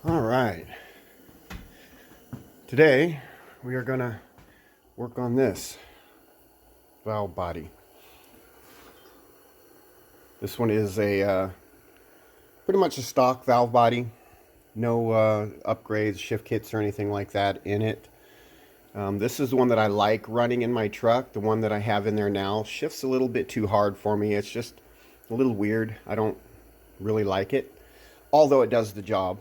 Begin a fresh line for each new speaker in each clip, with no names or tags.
All right. Today we are going to work on this valve body. This one is a pretty much a stock valve body. No upgrades, shift kits or anything like that in it. This is the one that I like running in my truck. The one that I have in there now shifts a little bit too hard for me. It's just a little weird. I don't really like it, although it does the job.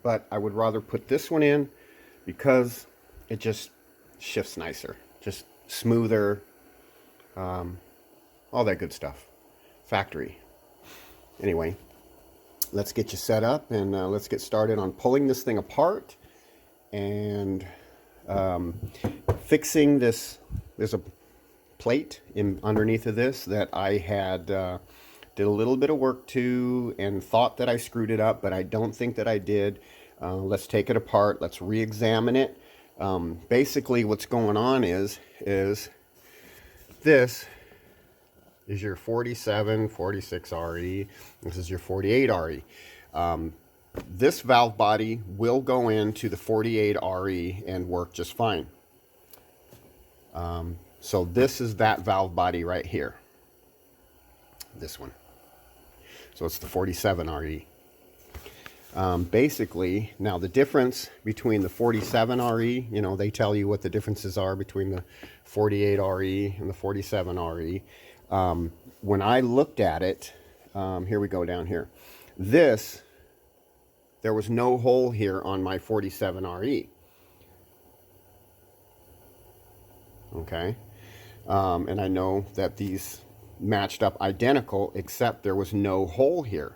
But I would rather put this one in because it just shifts nicer, just smoother, all that good stuff. Factory. Anyway, let's get you set up and let's get started on pulling this thing apart and fixing this. There's a plate underneath of this that I had did a little bit of work to and thought that I screwed it up, but I don't think that I did. Let's take it apart. Let's re-examine it. Basically what's going on is this is your 47, 46 RE. This is your 48 RE. This valve body will go into the 48 RE and work just fine. So this is that valve body right here. This one. So it's the 47 RE. Basically, now the difference between the 47 RE, you know, they tell you what the differences are between the 48 RE and the 47 RE. When I looked at it, here we go down here. There was no hole here on my 47 RE. Okay. And I know that these matched up identical, except there was no hole here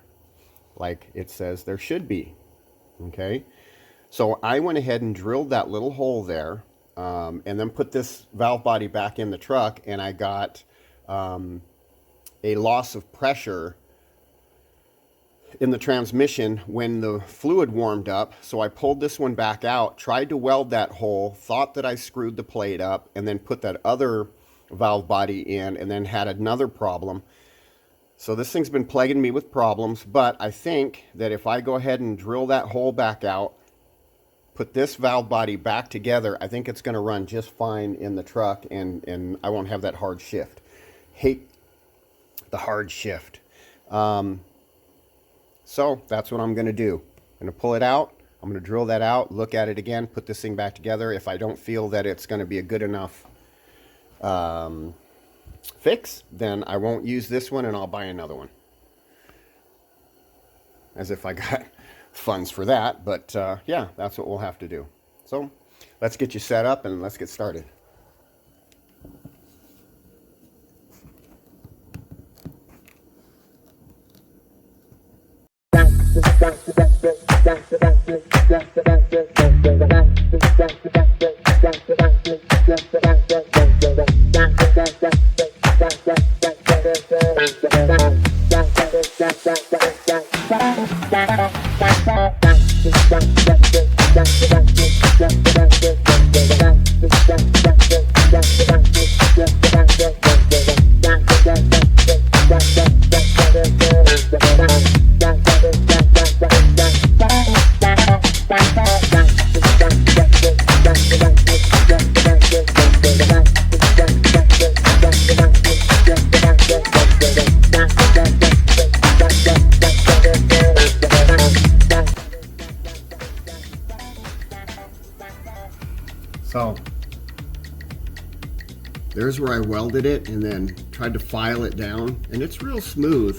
like it says there should be. Okay, so I went ahead and drilled that little hole there, and then put this valve body back in the truck, and I got a loss of pressure in the transmission when the fluid warmed up. So I pulled this one back out, tried to weld that hole, thought that I screwed the plate up, and then put that other valve body in, and then had another problem. So this thing's been plaguing me with problems, but I think that if I go ahead and drill that hole back out, put this valve body back together, I think it's going to run just fine in the truck, and I won't have that hard shift. Hate the hard shift. So that's what I'm going to do. I'm going to pull it out. I'm going to drill that out, look at it again, put this thing back together. If I don't feel that it's going to be a good enough fix, then I won't use this one and I'll buy another one. As if I got funds for that, but yeah, that's what we'll have to do. So let's get you set up and let's get started. So there's where I welded it and then tried to file it down, and it's real smooth.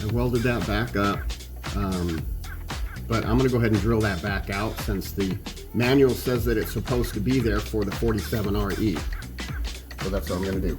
I welded that back up, but I'm going to go ahead and drill that back out since the manual says that it's supposed to be there for the 47 RE. So that's what I'm going to do.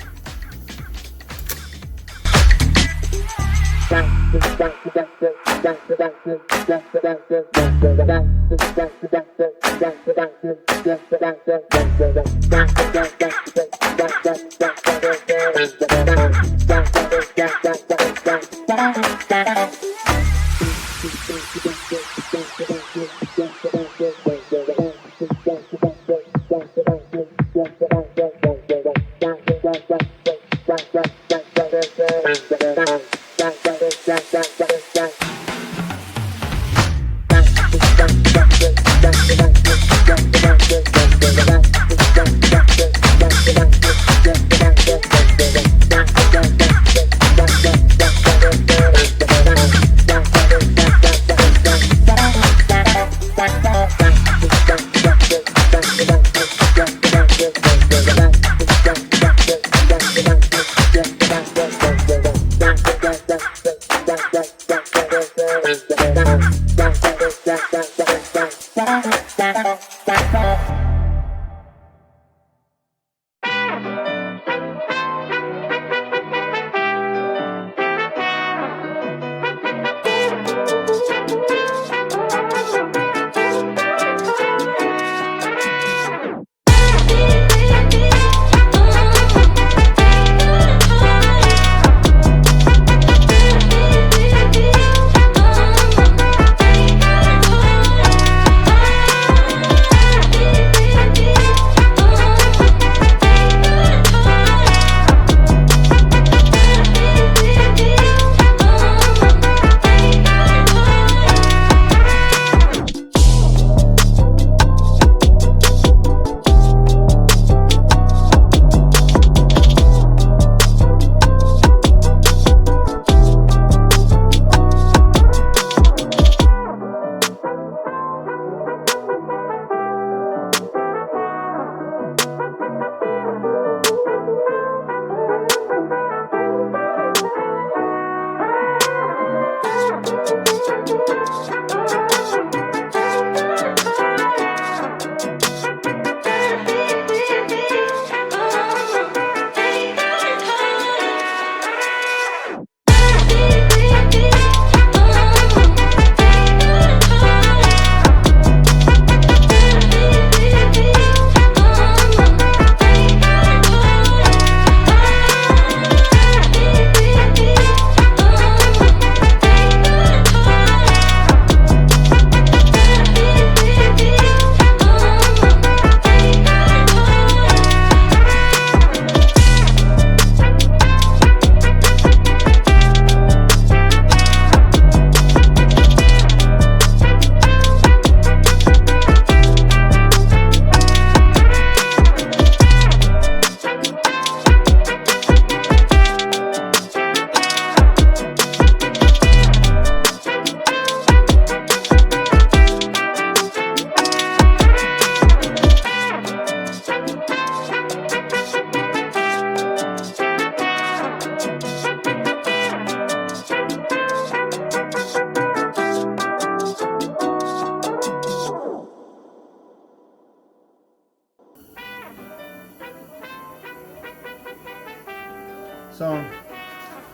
So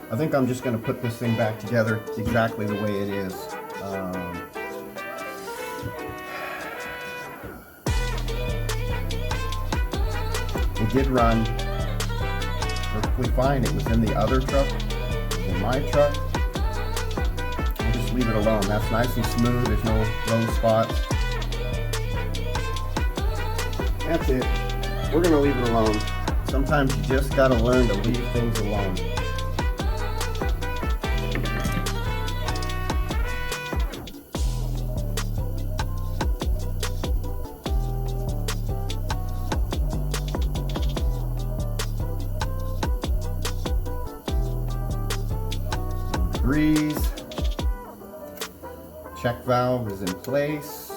I think I'm just going to put this thing back together exactly the way it is. It did run perfectly fine. It was in the other truck, it was in my truck. We'll just leave it alone. That's nice and smooth. There's no low spots. That's it. We're going to leave it alone. Sometimes you just got to learn to leave things alone. Degrees. Check valve is in place.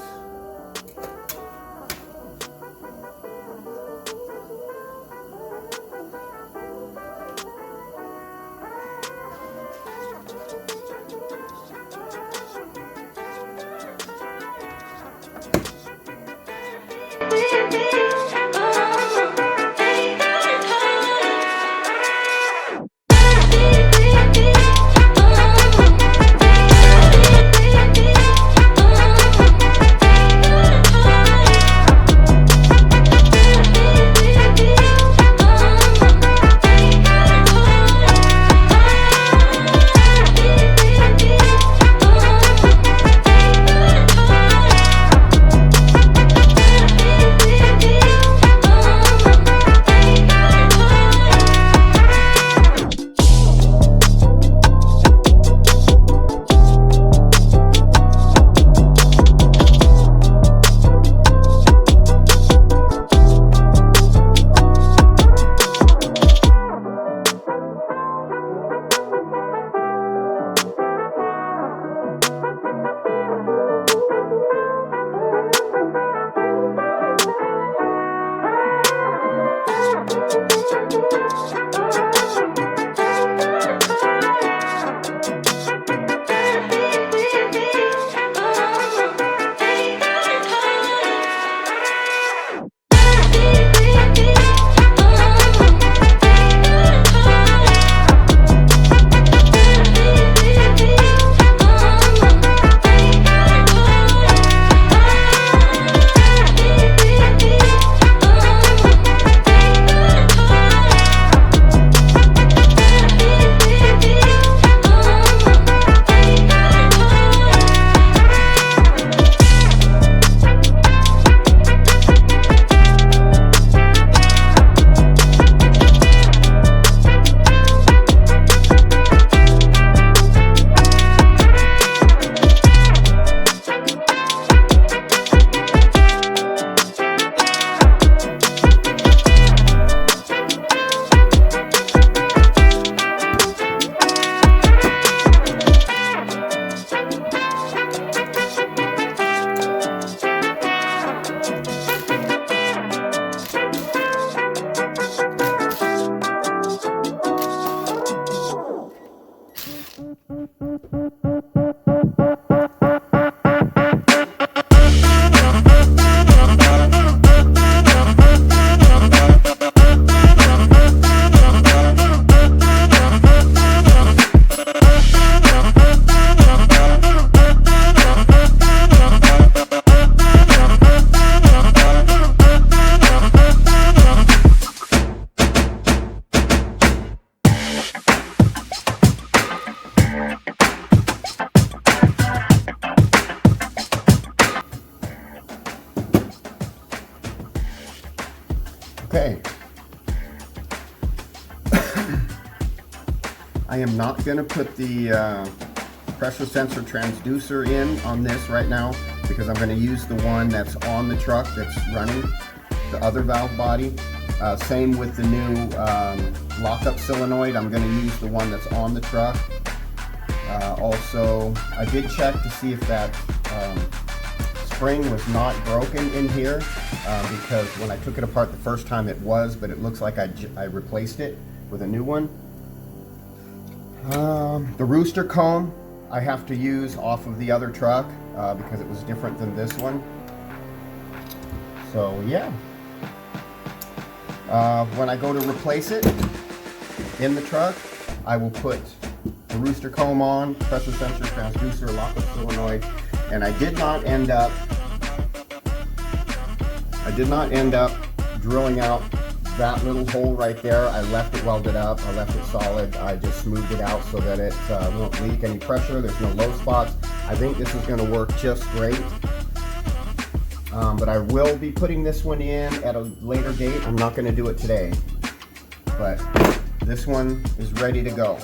Okay. I am not going to put the pressure sensor transducer in on this right now because I'm going to use the one that's on the truck that's running, the other valve body. Same with the new lockup solenoid. I'm going to use the one that's on the truck. Also, I did check to see if that spring was not broken in here because when I took it apart the first time it was, but it looks like I replaced it with a new one. The rooster comb I have to use off of the other truck because it was different than this one. So yeah, when I go to replace it, in the truck, I will put the rooster comb on, pressure sensor, transducer, lockup solenoid, and I did not end up drilling out that little hole right there. I left it welded up, I left it solid. I just smoothed it out so that it won't leak any pressure. There's no low spots. I think this is going to work just great. But I will be putting this one in at a later date. I'm not going to do it today, but this one is ready to go.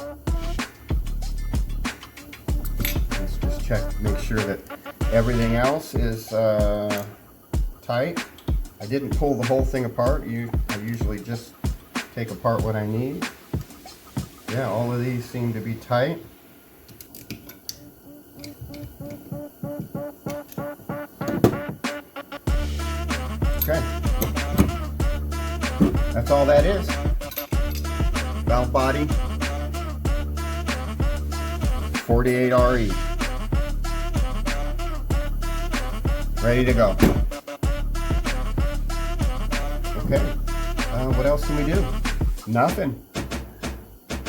Let's just check, make sure that everything else is tight. I didn't pull the whole thing apart. I usually just take apart what I need. Yeah, all of these seem to be tight. Okay. That's all that is. Valve body, 48 RE. Ready to go. Okay, what else can we do? Nothing.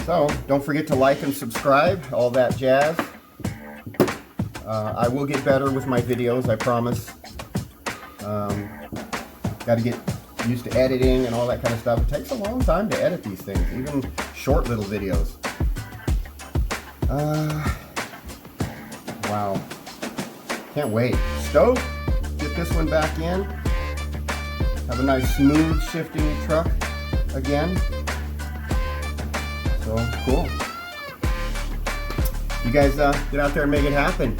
So, don't forget to like and subscribe, all that jazz. I will get better with my videos, I promise. Got to get used to editing and all that kind of stuff. It takes a long time to edit these things, even short little videos. Wow. Can't wait. Stove, get this one back in. Have a nice smooth shifting truck again. So cool. You guys get out there and make it happen.